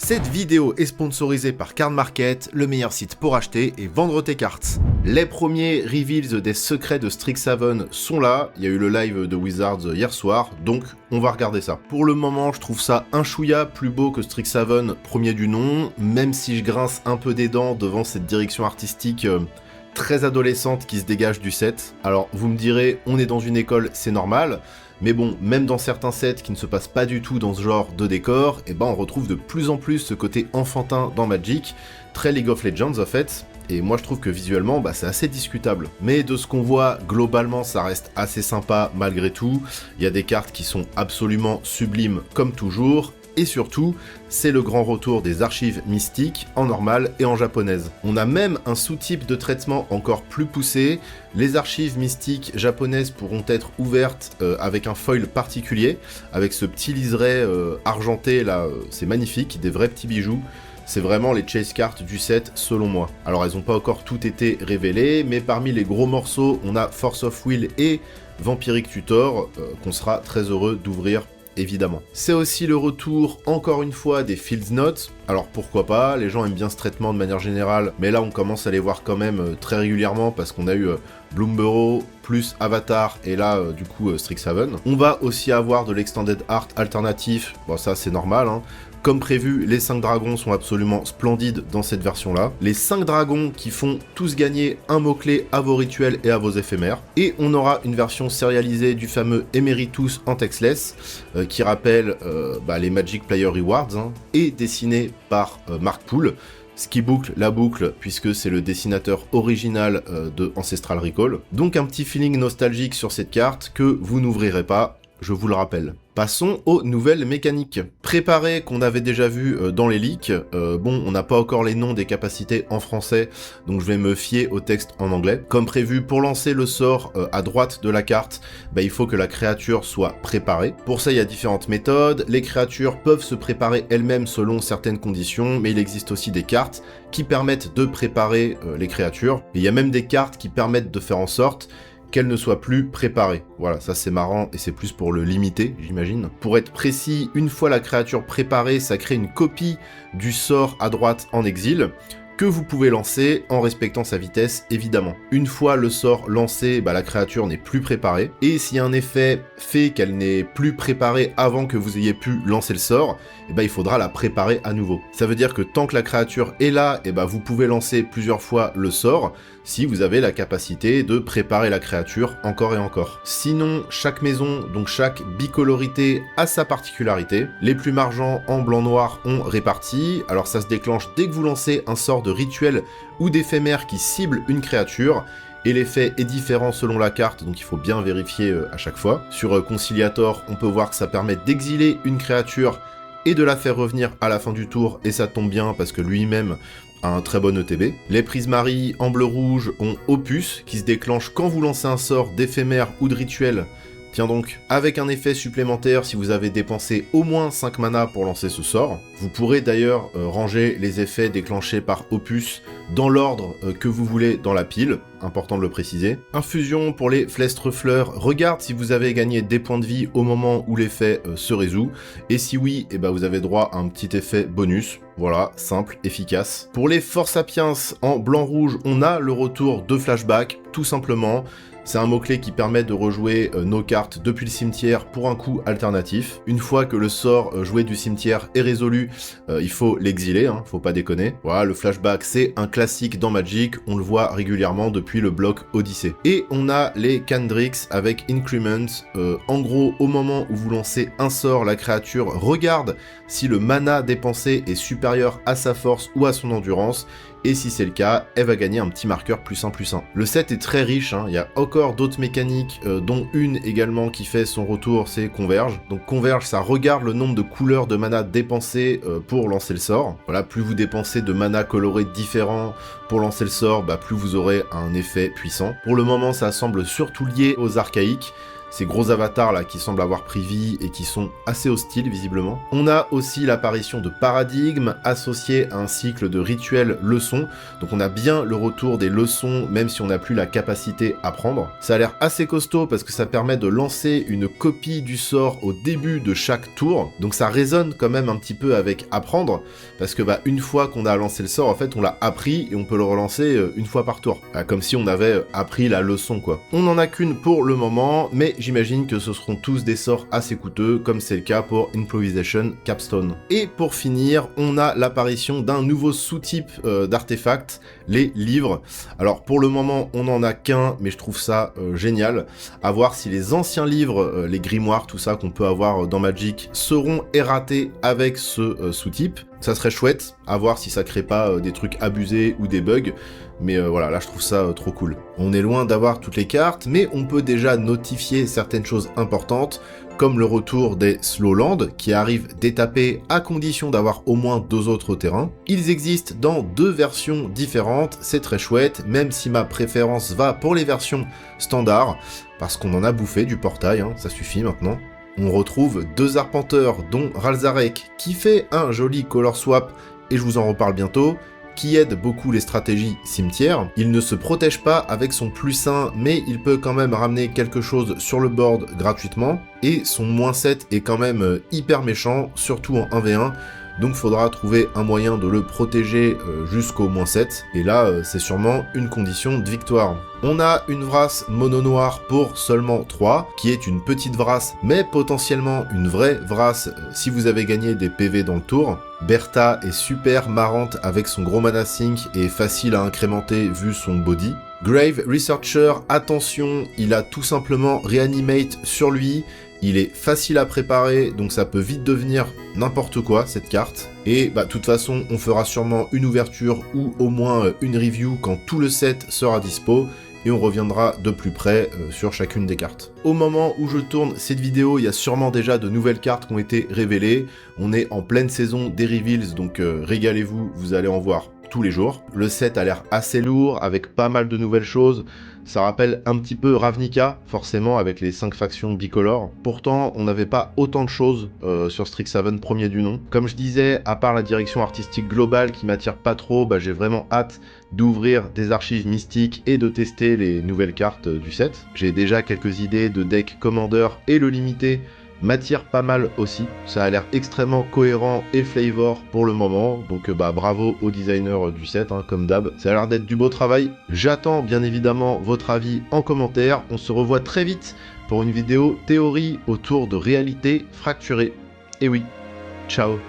Cette vidéo est sponsorisée par Card Market, le meilleur site pour acheter et vendre tes cartes. Les premiers reveals des secrets de Strixhaven sont là, il y a eu le live de Wizards hier soir, donc on va regarder ça. Pour le moment, je trouve ça un chouïa plus beau que Strixhaven, premier du nom, même si je grince un peu des dents devant cette direction artistique très adolescente qui se dégage du set. Alors vous me direz, on est dans une école, c'est normal, mais bon, même dans certains sets qui ne se passent pas du tout dans ce genre de décor, et ben on retrouve de plus en plus ce côté enfantin dans Magic, très League of Legends en fait, et moi je trouve que visuellement c'est assez discutable. Mais de ce qu'on voit, globalement ça reste assez sympa malgré tout, il y a des cartes qui sont absolument sublimes comme toujours, et surtout, c'est le grand retour des archives mystiques en normal et en japonaise. On a même un sous-type de traitement encore plus poussé. Les archives mystiques japonaises pourront être ouvertes avec un foil particulier, avec ce petit liseré argenté là, c'est magnifique, des vrais petits bijoux. C'est vraiment les chase cards du set selon moi. Alors elles n'ont pas encore toutes été révélées, mais parmi les gros morceaux, on a Force of Will et Vampiric Tutor, qu'on sera très heureux d'ouvrir évidemment. C'est aussi le retour, encore une fois, des Field Notes. Alors pourquoi pas, les gens aiment bien ce traitement de manière générale, mais là on commence à les voir quand même très régulièrement parce qu'on a eu Bloomburrow plus Avatar et là du coup Strixhaven. On va aussi avoir de l'extended art alternatif, bon ça c'est normal hein. Comme prévu, les 5 dragons sont absolument splendides dans cette version-là. Les 5 dragons qui font tous gagner un mot-clé à vos rituels et à vos éphémères. Et on aura une version sérialisée du fameux Emeritus en textless, qui rappelle les Magic Player Rewards, hein, et dessiné par Mark Poole, ce qui boucle la boucle, puisque c'est le dessinateur original de Ancestral Recall. Donc un petit feeling nostalgique sur cette carte que vous n'ouvrirez pas, je vous le rappelle. Passons aux nouvelles mécaniques. Préparées qu'on avait déjà vu dans les leaks, bon, on n'a pas encore les noms des capacités en français, donc je vais me fier au texte en anglais. Comme prévu, pour lancer le sort à droite de la carte, il faut que la créature soit préparée. Pour ça, il y a différentes méthodes. Les créatures peuvent se préparer elles-mêmes selon certaines conditions, mais il existe aussi des cartes qui permettent de préparer les créatures. Et il y a même des cartes qui permettent de faire en sorte qu'elle ne soit plus préparée. Voilà, ça c'est marrant et c'est plus pour le limiter, j'imagine. Pour être précis, une fois la créature préparée, ça crée une copie du sort à droite en exil, que vous pouvez lancer en respectant sa vitesse, évidemment. Une fois le sort lancé, la créature n'est plus préparée, et si un effet fait qu'elle n'est plus préparée avant que vous ayez pu lancer le sort, il faudra la préparer à nouveau. Ça veut dire que tant que la créature est là, vous pouvez lancer plusieurs fois le sort, si vous avez la capacité de préparer la créature encore et encore. Sinon, chaque maison, donc chaque bicolorité, a sa particularité. Les plumes argent en blanc-noir ont réparti, alors ça se déclenche dès que vous lancez un sort de rituel ou d'éphémère qui cible une créature, et l'effet est différent selon la carte, donc il faut bien vérifier à chaque fois. Sur Conciliator, on peut voir que ça permet d'exiler une créature et de la faire revenir à la fin du tour, et ça tombe bien parce que lui-même a un très bon ETB. Les Prismari en bleu-rouge ont Opus, qui se déclenche quand vous lancez un sort d'éphémère ou de rituel. Tiens donc, avec un effet supplémentaire si vous avez dépensé au moins 5 mana pour lancer ce sort. Vous pourrez d'ailleurs ranger les effets déclenchés par Opus dans l'ordre que vous voulez dans la pile, important de le préciser. Infusion pour les Flestrefleurs, regarde si vous avez gagné des points de vie au moment où l'effet se résout, et si oui, vous avez droit à un petit effet bonus. Voilà, simple, efficace. Pour les Force Sapiens en blanc-rouge, on a le retour de Flashback, tout simplement. C'est un mot-clé qui permet de rejouer nos cartes depuis le cimetière pour un coup alternatif. Une fois que le sort joué du cimetière est résolu, il faut l'exiler, hein, faut pas déconner. Voilà, le flashback, c'est un classique dans Magic, on le voit régulièrement depuis le bloc Odyssée. Et on a les Candrix avec Increment. En gros, au moment où vous lancez un sort, la créature regarde si le mana dépensé est supérieur à sa force ou à son endurance, et si c'est le cas, elle va gagner un petit marqueur +1/+1. Le set est très riche, hein. Il y a encore d'autres mécaniques, dont une également qui fait son retour, c'est Converge. Donc Converge, ça regarde le nombre de couleurs de mana dépensées pour lancer le sort. Voilà, plus vous dépensez de mana colorés différents pour lancer le sort, plus vous aurez un effet puissant. Pour le moment, ça semble surtout lié aux archaïques. ces gros avatars là qui semblent avoir pris vie et qui sont assez hostiles visiblement. On a aussi l'apparition de paradigmes associés à un cycle de rituels leçons, donc on a bien le retour des leçons même si on n'a plus la capacité à prendre. Ça a l'air assez costaud parce que ça permet de lancer une copie du sort au début de chaque tour, donc ça résonne quand même un petit peu avec apprendre, parce que une fois qu'on a lancé le sort, en fait on l'a appris et on peut le relancer une fois par tour, comme si on avait appris la leçon quoi. On n'en a qu'une pour le moment, mais j'imagine que ce seront tous des sorts assez coûteux, comme c'est le cas pour Improvisation Capstone. Et pour finir, on a l'apparition d'un nouveau sous-type d'artefact, les livres. Alors pour le moment on n'en a qu'un, mais je trouve ça génial, à voir si les anciens livres, les grimoires, tout ça qu'on peut avoir dans Magic, seront erratés avec ce sous-type. Ça serait chouette, à voir si ça crée pas des trucs abusés ou des bugs, mais voilà, là je trouve ça trop cool. On est loin d'avoir toutes les cartes, mais on peut déjà notifier certaines choses importantes, comme le retour des Slowland, qui arrivent d'étaper à condition d'avoir au moins 2 autres terrains. Ils existent dans 2 versions différentes, c'est très chouette, même si ma préférence va pour les versions standards, parce qu'on en a bouffé du portail, hein, ça suffit maintenant. On retrouve 2 arpenteurs, dont Ralzarek, qui fait un joli color swap, et je vous en reparle bientôt, qui aide beaucoup les stratégies cimetières. Il ne se protège pas avec son +1, mais il peut quand même ramener quelque chose sur le board gratuitement, et son -7 est quand même hyper méchant, surtout en 1v1, donc faudra trouver un moyen de le protéger jusqu'au -7, et là c'est sûrement une condition de victoire. On a une Vrasse mono noire pour seulement 3, qui est une petite Vrasse, mais potentiellement une vraie Vrasse si vous avez gagné des PV dans le tour. Bertha est super marrante avec son gros mana sync et facile à incrémenter vu son body. Grave Researcher, attention, il a tout simplement Reanimate sur lui, il est facile à préparer, donc ça peut vite devenir n'importe quoi cette carte. Et de toute façon, on fera sûrement une ouverture ou au moins une review quand tout le set sera dispo, et on reviendra de plus près sur chacune des cartes. Au moment où je tourne cette vidéo, il y a sûrement déjà de nouvelles cartes qui ont été révélées. On est en pleine saison des reveals, donc régalez-vous, vous allez en voir tous les jours. Le set a l'air assez lourd, avec pas mal de nouvelles choses. Ça rappelle un petit peu Ravnica, forcément, avec les 5 factions bicolores. Pourtant, on n'avait pas autant de choses sur Strixhaven premier du nom. Comme je disais, à part la direction artistique globale qui m'attire pas trop, j'ai vraiment hâte d'ouvrir des archives mystiques et de tester les nouvelles cartes du set. J'ai déjà quelques idées de deck Commander, et le limité m'attire pas mal aussi. Ça a l'air extrêmement cohérent et flavor pour le moment, donc bravo aux designers du set, hein, comme d'hab. Ça a l'air d'être du beau travail. J'attends bien évidemment votre avis en commentaire. On se revoit très vite pour une vidéo théorie autour de réalité fracturée. Et oui, ciao.